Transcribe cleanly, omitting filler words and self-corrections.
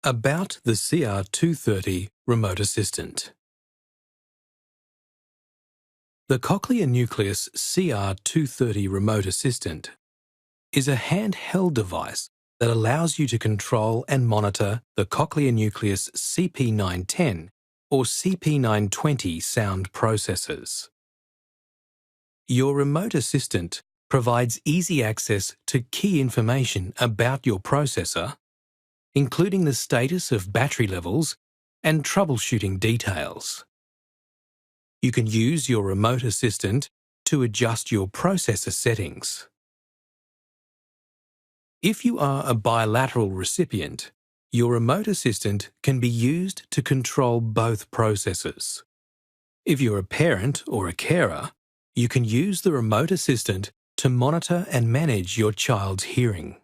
About the CR230 remote assistant. The Cochlear Nucleus CR230 remote assistant is a handheld device that allows you to control and monitor the Cochlear Nucleus CP910 or CP920 sound processors. Your remote assistant provides easy access to key information about your processor, including the status of battery levels and troubleshooting details. You can use your remote assistant to adjust your processor settings. If you are a bilateral recipient, your remote assistant can be used to control both processors. If you're a parent or a carer, you can use the remote assistant to monitor and manage your child's hearing.